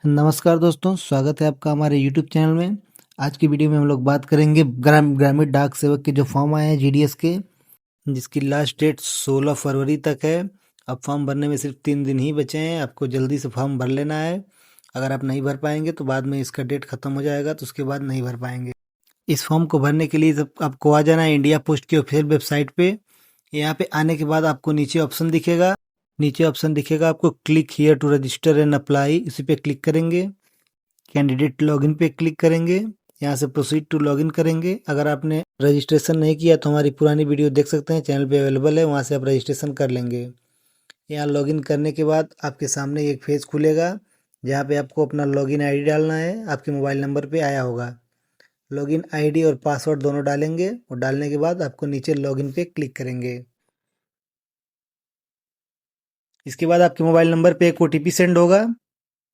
नमस्कार दोस्तों, स्वागत है आपका हमारे यूट्यूब चैनल में। आज की वीडियो में हम लोग बात करेंगे ग्रामीण डाक सेवक के जो फॉर्म आए हैं जीडीएस के, जिसकी लास्ट डेट 16 फरवरी तक है। अब फॉर्म भरने में सिर्फ 3 दिन ही बचे हैं। आपको जल्दी से फॉर्म भर लेना है। अगर आप नहीं भर पाएंगे तो बाद में इसका डेट ख़त्म हो जाएगा, तो उसके बाद नहीं भर पाएंगे। इस फॉर्म को भरने के लिए आपको आ जाना है इंडिया पोस्ट की ऑफिशियल वेबसाइट पे। यहाँ पे आने के बाद आपको नीचे ऑप्शन दिखेगा आपको click here to register and apply. इसी पे क्लिक करेंगे। कैंडिडेट लॉगिन पे क्लिक करेंगे। यहाँ से प्रोसीड टू लॉगिन करेंगे। अगर आपने रजिस्ट्रेशन नहीं किया तो हमारी पुरानी वीडियो देख सकते हैं, चैनल पे अवेलेबल है, वहाँ से आप रजिस्ट्रेशन कर लेंगे। यहाँ लॉगिन करने के बाद आपके सामने एक पेज खुलेगा, जहाँ पे आपको अपना लॉगिन आईडी डालना है। आपके मोबाइल नंबर पे आया होगा। लॉगिन आईडी और पासवर्ड दोनों डालेंगे, और डालने के बाद आपको नीचे लॉगिन पे क्लिक करेंगे। इसके बाद आपके मोबाइल नंबर पे एक ओटीपी सेंड होगा।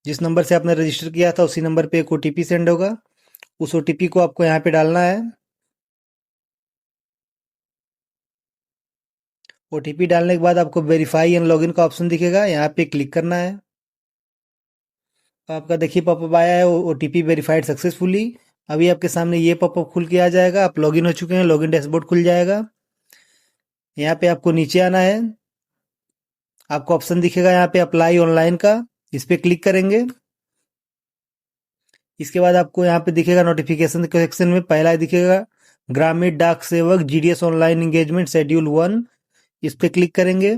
जिस नंबर से आपने रजिस्टर किया था उसी नंबर पे एक ओटीपी सेंड होगा। उस ओटीपी को आपको यहाँ पे डालना है। ओटीपी डालने के बाद आपको वेरीफाई एंड लॉगिन का ऑप्शन दिखेगा, यहाँ पे क्लिक करना है। आपका देखिए पॉपअप आया है, ओटीपी वेरीफाइड सक्सेसफुली। अभी आपके सामने ये पॉपअप खुल के आ जाएगा। आप लॉगिन हो चुके हैं, लॉगिन डैशबोर्ड खुल जाएगा। यहाँ पे आपको नीचे आना है। आपको ऑप्शन दिखेगा यहाँ पे अप्लाई ऑनलाइन का, इस पे क्लिक करेंगे। इसके बाद आपको यहाँ पे दिखेगा नोटिफिकेशन सेक्शन में पहला दिखेगा ग्रामीण डाक सेवक जीडीएस ऑनलाइन एंगेजमेंट शेड्यूल 1। इस पे क्लिक करेंगे।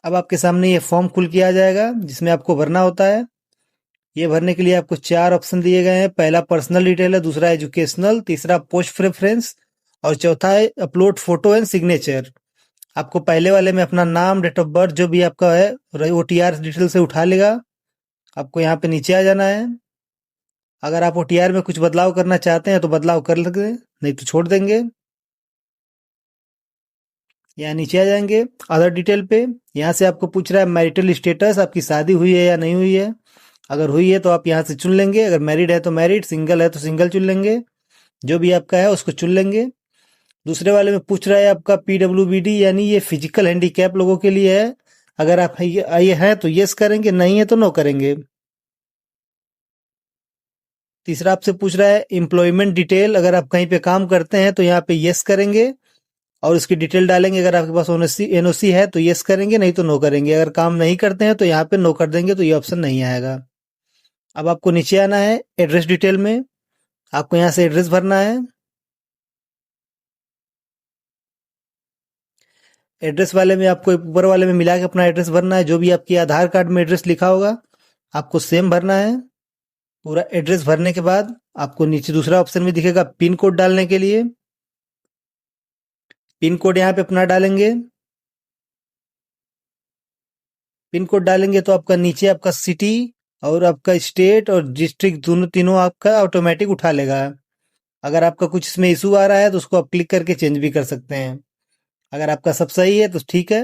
अब आपके सामने ये फॉर्म खुल के आ जाएगा, जिसमें आपको भरना होता है। ये भरने के लिए आपको 4 ऑप्शन दिए गए हैं। पहला पर्सनल डिटेल है, दूसरा एजुकेशनल, तीसरा पोस्ट प्रेफरेंस, और चौथा है अपलोड फोटो एंड सिग्नेचर। आपको पहले वाले में अपना नाम, डेट ऑफ बर्थ जो भी आपका है ओटीआर डिटेल से उठा लेगा। आपको यहाँ पे नीचे आ जाना है। अगर आप ओटीआर में कुछ बदलाव करना चाहते हैं तो बदलाव कर सकते हैं, नहीं तो छोड़ देंगे। यहाँ नीचे आ जाएंगे अदर डिटेल पे। यहाँ से आपको पूछ रहा है मैरिटल स्टेटस, आपकी शादी हुई है या नहीं हुई है। अगर हुई है तो आप यहाँ से चुन लेंगे। अगर मैरिड है तो मैरिड, सिंगल है तो सिंगल चुन लेंगे। जो भी आपका है उसको चुन लेंगे। दूसरे वाले में पूछ रहा है आपका पीडब्ल्यूबीडी, यानी ये फिजिकल हैंडीकैप लोगों के लिए है। अगर आप ये हैं तो यस करेंगे, नहीं है तो नो करेंगे। तीसरा आपसे पूछ रहा है एम्प्लॉयमेंट डिटेल, अगर आप कहीं पे काम करते हैं तो यहाँ पे यस करेंगे और उसकी डिटेल डालेंगे। अगर आपके पास एनओसी है तो यस करेंगे, नहीं तो नो करेंगे। अगर काम नहीं करते हैं तो यहाँ पे नो कर देंगे, तो ये ऑप्शन नहीं आएगा। अब आपको नीचे आना है एड्रेस डिटेल में। आपको यहाँ से एड्रेस भरना है। एड्रेस वाले में आपको ऊपर वाले में मिला के अपना एड्रेस भरना है। जो भी आपके आधार कार्ड में एड्रेस लिखा होगा आपको सेम भरना है। पूरा एड्रेस भरने के बाद आपको नीचे दूसरा ऑप्शन भी दिखेगा पिन कोड डालने के लिए। पिन कोड यहाँ पे अपना डालेंगे। पिन कोड डालेंगे तो आपका नीचे आपका सिटी और आपका स्टेट और डिस्ट्रिक्ट दोनों तीनों आपका ऑटोमेटिक उठा लेगा। अगर आपका कुछ इसमें इशू आ रहा है तो उसको आप क्लिक करके चेंज भी कर सकते हैं। अगर आपका सब सही है तो ठीक है।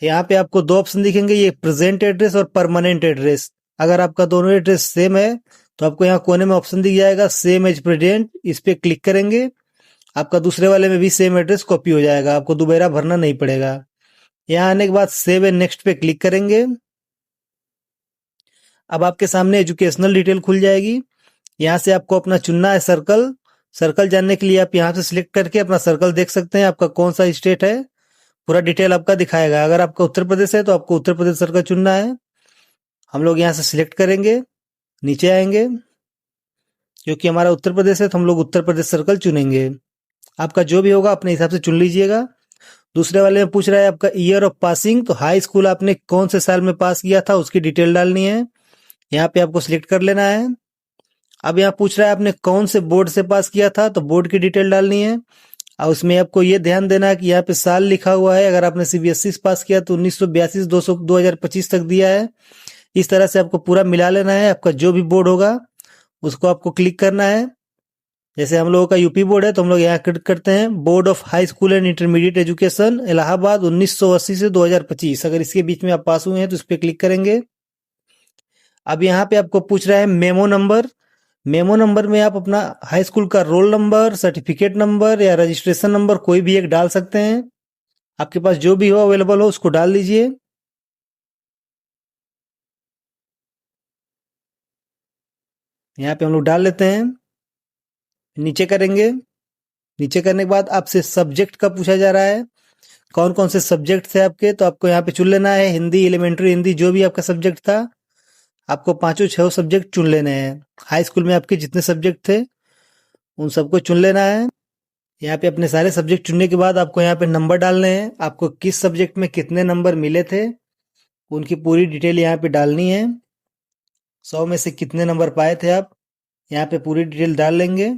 यहाँ पे आपको 2 ऑप्शन दिखेंगे, ये प्रेजेंट एड्रेस और परमानेंट एड्रेस। अगर आपका दोनों एड्रेस सेम है तो आपको यहाँ कोने में ऑप्शन दिख जाएगा सेम एज प्रेजेंट। इस पे क्लिक करेंगे। आपका दूसरे वाले में भी सेम एड्रेस कॉपी हो जाएगा, आपको दोबारा भरना नहीं पड़ेगा। यहाँ आने के बाद सेव एंड नेक्स्ट पे क्लिक करेंगे। अब आपके सामने एजुकेशनल डिटेल खुल जाएगी। यहाँ से आपको अपना चुनना है सर्कल। सर्कल जानने के लिए आप यहाँ से सिलेक्ट करके अपना सर्कल देख सकते हैं, आपका कौन सा स्टेट है। पूरा डिटेल आपका दिखाएगा। अगर आपका उत्तर प्रदेश है तो आपको उत्तर प्रदेश सर्कल चुनना है। हम लोग यहाँ से सिलेक्ट करेंगे, नीचे आएंगे। क्योंकि हमारा उत्तर प्रदेश है तो हम लोग उत्तर प्रदेश सर्कल चुनेंगे। आपका जो भी होगा अपने हिसाब से चुन लीजिएगा। दूसरे वाले में पूछ रहा है आपका ईयर ऑफ पासिंग, तो हाई स्कूल आपने कौन से साल में पास किया था उसकी डिटेल डालनी है। यहाँ पे आपको सिलेक्ट कर लेना है। अब यहाँ पूछ रहा है आपने कौन से बोर्ड से पास किया था, तो बोर्ड की डिटेल डालनी है। और उसमें आपको ये ध्यान देना है कि यहाँ पे साल लिखा हुआ है। अगर आपने सीबीएसई से पास किया तो 1982 2025 तक दिया है। इस तरह से आपको पूरा मिला लेना है। आपका जो भी बोर्ड होगा उसको आपको क्लिक करना है। जैसे हम लोगों का यूपी बोर्ड है तो हम लोग यहाँ क्लिक करते हैं board of high school and intermediate education Allahabad 1980 से 2025। अगर इसके बीच में आप पास हुए हैं तो इस पर क्लिक करेंगे। अब यहाँ पे आपको पूछ रहा है मेमो नंबर। मेमो नंबर में आप अपना हाई स्कूल का रोल नंबर, सर्टिफिकेट नंबर या रजिस्ट्रेशन नंबर कोई भी एक डाल सकते हैं। आपके पास जो भी हो अवेलेबल हो उसको डाल दीजिए। यहाँ पे हम लोग डाल लेते हैं, नीचे करेंगे। नीचे करने के बाद आपसे सब्जेक्ट का पूछा जा रहा है, कौन कौन से सब्जेक्ट थे आपके, तो आपको यहाँ पे चुन लेना है हिंदी, एलिमेंट्री हिंदी, जो भी आपका सब्जेक्ट था आपको पांचों छह सब्जेक्ट चुन लेने हैं। हाई स्कूल में आपके जितने सब्जेक्ट थे उन सबको चुन लेना है। यहाँ पे अपने सारे सब्जेक्ट चुनने के बाद आपको यहाँ पे नंबर डालने हैं, आपको किस सब्जेक्ट में कितने नंबर मिले थे उनकी पूरी डिटेल यहाँ पे डालनी है। 100 में से कितने नंबर पाए थे आप, यहाँ पे पूरी डिटेल डाल लेंगे।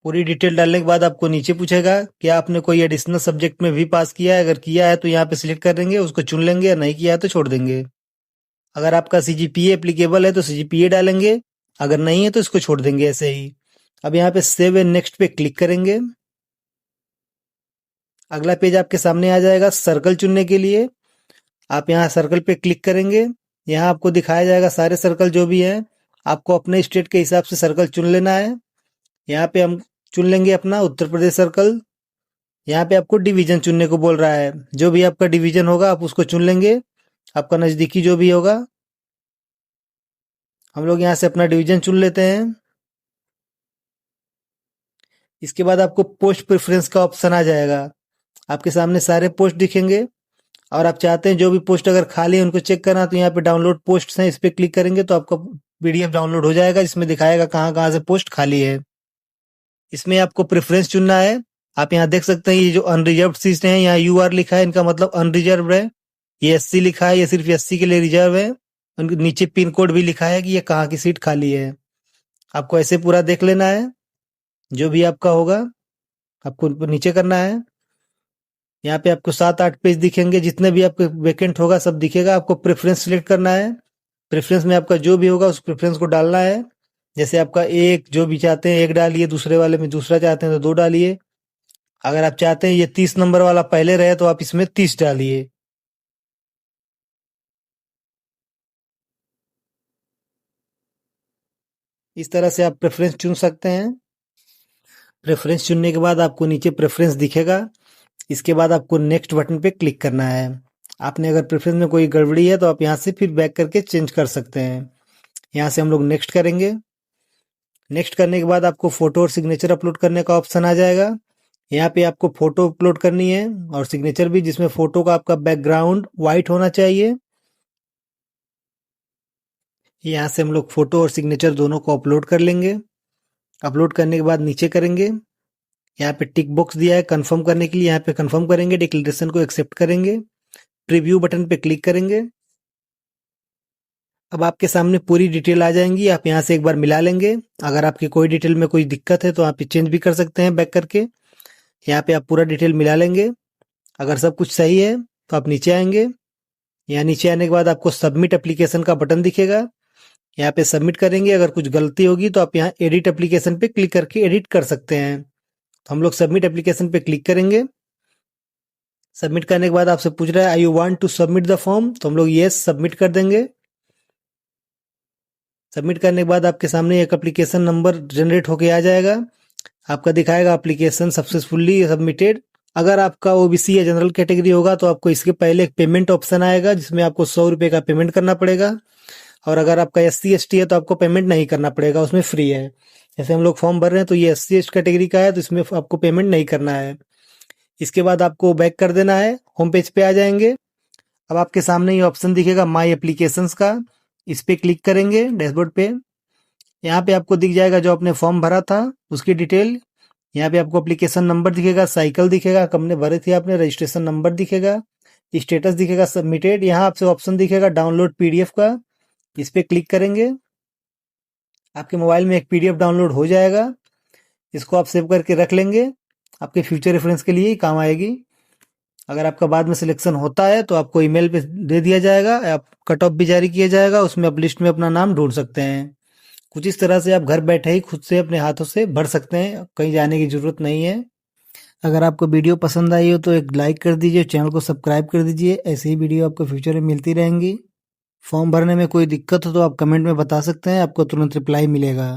पूरी डिटेल डालने के बाद आपको नीचे पूछेगा कि आपने कोई एडिशनल सब्जेक्ट में भी पास किया है, अगर किया है तो यहाँ पे सिलेक्ट कर देंगे, उसको चुन लेंगे, या नहीं किया है तो छोड़ देंगे। अगर आपका सीजीपीए एप्लीकेबल है तो सीजीपीए डालेंगे, अगर नहीं है तो इसको छोड़ देंगे ऐसे ही। अब यहाँ पे सेव एंड नेक्स्ट पे क्लिक करेंगे। अगला पेज आपके सामने आ जाएगा सर्कल चुनने के लिए। आप यहाँ सर्कल पे क्लिक करेंगे, यहाँ आपको दिखाया जाएगा सारे सर्कल जो भी हैं। आपको अपने स्टेट के हिसाब से सर्कल चुन लेना है। यहाँ पे हम चुन लेंगे अपना उत्तर प्रदेश सर्कल। यहाँ पे आपको डिवीजन चुनने को बोल रहा है, जो भी आपका डिवीजन होगा आप उसको चुन लेंगे, आपका नजदीकी जो भी होगा। हम लोग यहाँ से अपना डिवीजन चुन लेते हैं। इसके बाद आपको पोस्ट प्रेफरेंस का ऑप्शन आ जाएगा, आपके सामने सारे पोस्ट दिखेंगे, और आप चाहते हैं जो भी पोस्ट अगर खाली है उनको चेक करना, तो यहाँ पे डाउनलोड पोस्ट है, इस पे क्लिक करेंगे तो आपका पीडीएफ डाउनलोड हो जाएगा, जिसमें दिखाएगा कहाँ कहाँ से पोस्ट खाली है। इसमें आपको प्रेफरेंस चुनना है। आप यहाँ देख सकते हैं ये जो अनरिजर्व सीट है, यहाँ यूआर लिखा है, इनका मतलब अनरिजर्व है। ये एससी लिखा है, ये सिर्फ एससी के लिए रिजर्व है। उनके नीचे पिन कोड भी लिखा है कि ये कहाँ की सीट खाली है। आपको ऐसे पूरा देख लेना है, जो भी आपका होगा आपको नीचे करना है। यहाँ पे आपको 7-8 पेज दिखेंगे, जितने भी आपके वैकेंट होगा सब दिखेगा। आपको प्रेफरेंस सिलेक्ट करना है, प्रेफरेंस में आपका जो भी होगा उस प्रेफरेंस को डालना है। जैसे आपका एक जो भी चाहते हैं एक डालिए, दूसरे वाले में दूसरा चाहते हैं तो 2 डालिए। अगर आप चाहते हैं ये 30 नंबर वाला पहले रहे तो आप इसमें 30 डालिए। इस तरह से आप प्रेफरेंस चुन सकते हैं। प्रेफरेंस चुनने के बाद आपको नीचे प्रेफरेंस दिखेगा, इसके बाद आपको नेक्स्ट बटन पे क्लिक करना है। आपने अगर प्रेफरेंस में कोई गड़बड़ी है तो आप यहाँ से फिर बैक करके चेंज कर सकते हैं। यहाँ से हम लोग नेक्स्ट करेंगे। नेक्स्ट करने के बाद आपको फोटो और सिग्नेचर अपलोड करने का ऑप्शन आ जाएगा। यहाँ पे आपको फोटो अपलोड करनी है और सिग्नेचर भी, जिसमें फोटो का आपका बैकग्राउंड व्हाइट होना चाहिए। यहाँ से हम लोग फोटो और सिग्नेचर दोनों को अपलोड कर लेंगे। अपलोड करने के बाद नीचे करेंगे, यहाँ पे टिक बॉक्स दिया है कंफर्म करने के लिए, यहाँ पे कंफर्म करेंगे, डिक्लेरेशन को एक्सेप्ट करेंगे, प्रीव्यू बटन पे क्लिक करेंगे। अब आपके सामने पूरी डिटेल आ जाएंगी, आप यहाँ से एक बार मिला लेंगे। अगर आपकी कोई डिटेल में कोई दिक्कत है तो आप चेंज भी कर सकते हैं बैक करके। यहाँ पे आप पूरा डिटेल मिला लेंगे। अगर सब कुछ सही है तो आप नीचे आएंगे। यहाँ नीचे आने के बाद आपको सबमिट एप्लीकेशन का बटन दिखेगा, यहाँ पे सबमिट करेंगे। अगर कुछ गलती होगी तो आप यहाँ एडिट एप्लीकेशन पे क्लिक करके एडिट कर सकते हैं। तो हम लोग सबमिट एप्लीकेशन पे क्लिक करेंगे। सबमिट करने के बाद आपसे पूछ रहा है I you want to submit the form, तो हम लोग येस सबमिट कर देंगे। सबमिट करने के बाद आपके सामने एक एप्लीकेशन नंबर जनरेट होके आ जाएगा, आपका दिखाएगा एप्लीकेशन सक्सेसफुली सबमिटेड। अगर आपका ओबीसी या जनरल कैटेगरी होगा तो आपको इसके पहले एक पेमेंट ऑप्शन आएगा, जिसमें आपको 100 रुपये का पेमेंट करना पड़ेगा। और अगर आपका SC ST है तो आपको पेमेंट नहीं करना पड़ेगा, उसमें फ्री है। जैसे हम लोग फॉर्म भर रहे हैं तो ये SC ST कैटेगरी का है तो इसमें आपको पेमेंट नहीं करना है। इसके बाद आपको बैक कर देना है, होम पेज पे आ जाएंगे। अब आपके सामने ये ऑप्शन दिखेगा माई एप्लीकेशंस का, इस पे क्लिक करेंगे डैशबोर्ड पे। यहाँ पे आपको दिख जाएगा जो आपने फॉर्म भरा था उसकी डिटेल। यहाँ पे आपको एप्लीकेशन नंबर दिखेगा, साइकिल दिखेगा, कब ने भरे थे आपने, रजिस्ट्रेशन नंबर दिखेगा, स्टेटस दिखेगा सबमिटेड। यहाँ आपसे ऑप्शन दिखेगा डाउनलोड PDF का, इस पे क्लिक करेंगे। आपके मोबाइल में एक PDF डाउनलोड हो जाएगा, इसको आप सेव करके रख लेंगे, आपके फ्यूचर रेफरेंस के लिए ही काम आएगी। अगर आपका बाद में सिलेक्शन होता है तो आपको ईमेल पे दे दिया जाएगा, आप कट ऑफ भी जारी किया जाएगा, उसमें आप लिस्ट में अपना नाम ढूंढ सकते हैं। कुछ इस तरह से आप घर बैठे ही खुद से अपने हाथों से भर सकते हैं, कहीं जाने की जरूरत नहीं है। अगर आपको वीडियो पसंद आई हो तो एक लाइक कर दीजिए, चैनल को सब्सक्राइब कर दीजिए, ऐसे ही वीडियो आपको फ्यूचर में मिलती रहेंगी। फॉर्म भरने में कोई दिक्कत हो तो आप कमेंट में बता सकते हैं, आपको तुरंत रिप्लाई मिलेगा।